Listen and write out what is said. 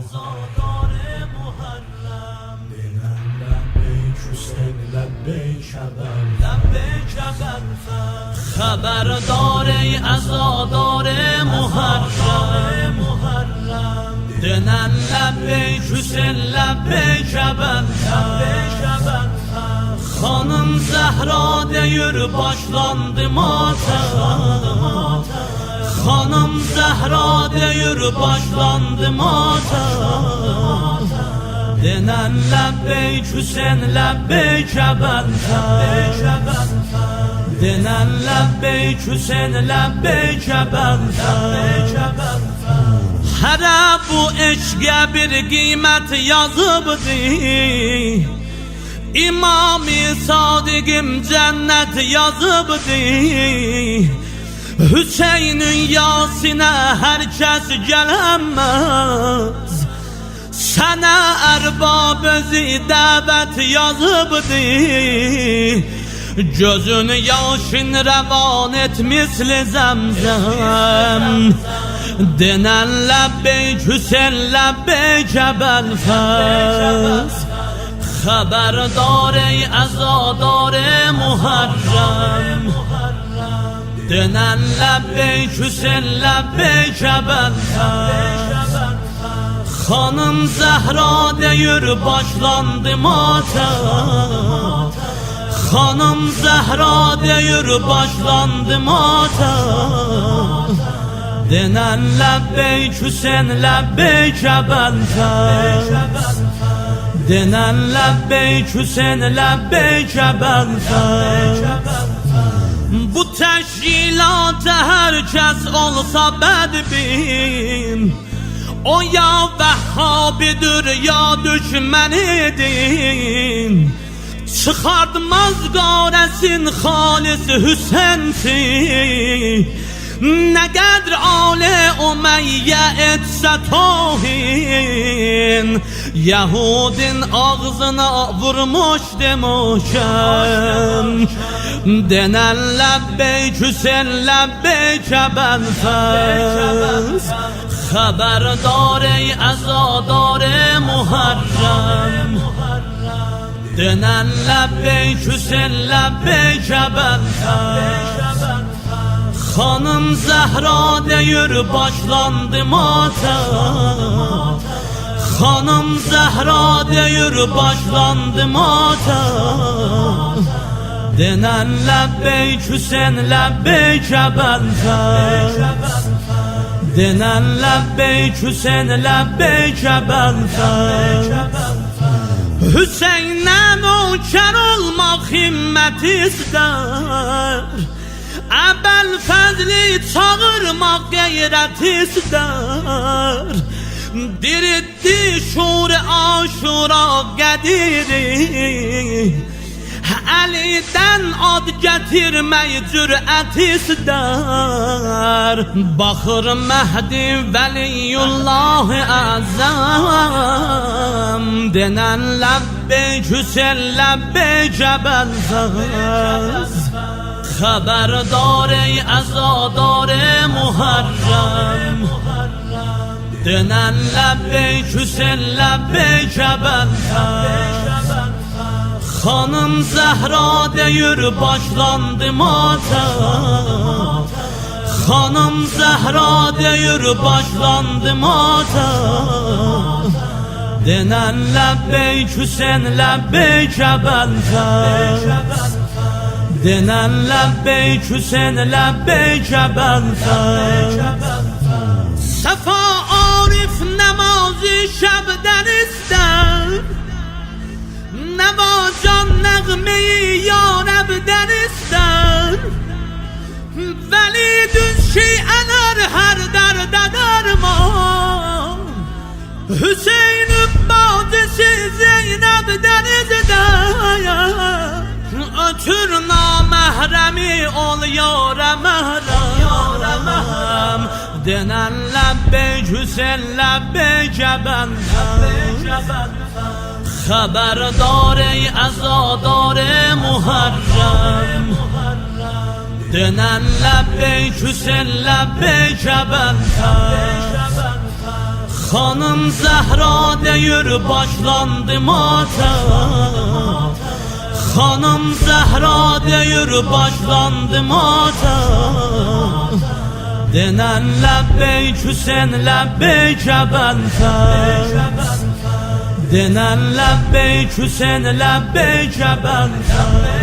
عزادار محرم دینن لبیک حسین لبیک ابوالفضل خبردار ای عزادار محرم دینن لبیک حسین لبیک ابوالفضل Hanım Zehra deyir başlandı matem Hanım Zehra deyir başlandı matem Denen lebbeyk Hüseyin lebbeyk Ebelfez Denen lebbeyk Hüseyin lebbeyk Ebelfez Hele bu eşke bir kıymet yazıbdı İmam-ı Sadık'ım cennet yazıbdı Hüseyin'in yasine herkes gelemez Sana erbab özü davet yazıbdı Gözün yaşın revan et misli zemzem Denen lebbeyk Hüseyin lebbeyk Ebelfez خبردار ای عزادار محرم دنن لبیک حسین لبیک ابوالفضل Hanım Zehra deyir başlandı matem Hanım Zehra deyir başlandı matem Denen lebbeyk Hüseyin lebbeyk Ebelfez Denen lebbeyk Hüseyin lebbeyk Ebelfez Bu teşkilata herkes olsa bedbin O ya Vehhabidir ya düşmenidir Çıkartmaz garesin halis Hüseyin'si Ne kadar ale Umeyye etse tohin Yahudin ağzına vurmuş demişem Denen lebbeyk Hüseyin lebbeyk Ebelfez Haberdar ey azadar Muharrem Denen lebbeyk Hüseyin lebbeyk Ebelfez Hanım Zehra deyir başlandı matem Hanım Zehra deyir başlandı matem Denen lebbeyk Hüseyin lebbeyk Ebelfez Denen lebbeyk Hüseyin lebbeyk Ebelfez Hüseyin'e nöker olmak himmet ister Ebelfezli çağırmak gayret ister Diritti şur-i aşura gediri Elinden ad getirmeyi cüret ister Bakır Mehdi Veliyullah-ı Azam Denen lebbeyk Hüseyin lebbeyk Ebelfez Haberdar ey azadar Muharrem Denen lebbeyk Hüseyin lebbeyk Ebelfez Hanım Zehra deyir başlandı matem Hanım Zehra deyir başlandı matem Denen lebbeyk Hüseyin lebbeyk Ebelfez Denen lebbeyk Hüseyin lebbeyk Ebelfez Sefa Arif namazı şebden ister Nevacan nəğmeyi yarəbdən istər Vəlidün şeyələr hər dərdə dərman Hüseyin bacısı Zeynəbdən izlər Ötür naməhrəmi ol yarə məhrəm Denen lebbeyk Hüseyin lebbeyk Ebelfez Haberdar ey azadar Muharrem Denen lebbeyk Hüseyin lebbeyk Ebelfez Hanım Zehra deyir başlandı matem. Hanım Zehra deyir başlandı matem. Denen lebbeyk Hüseyin lebbeyk bentez. Denen lebbeyk Hüseyin lebbeyk bentez.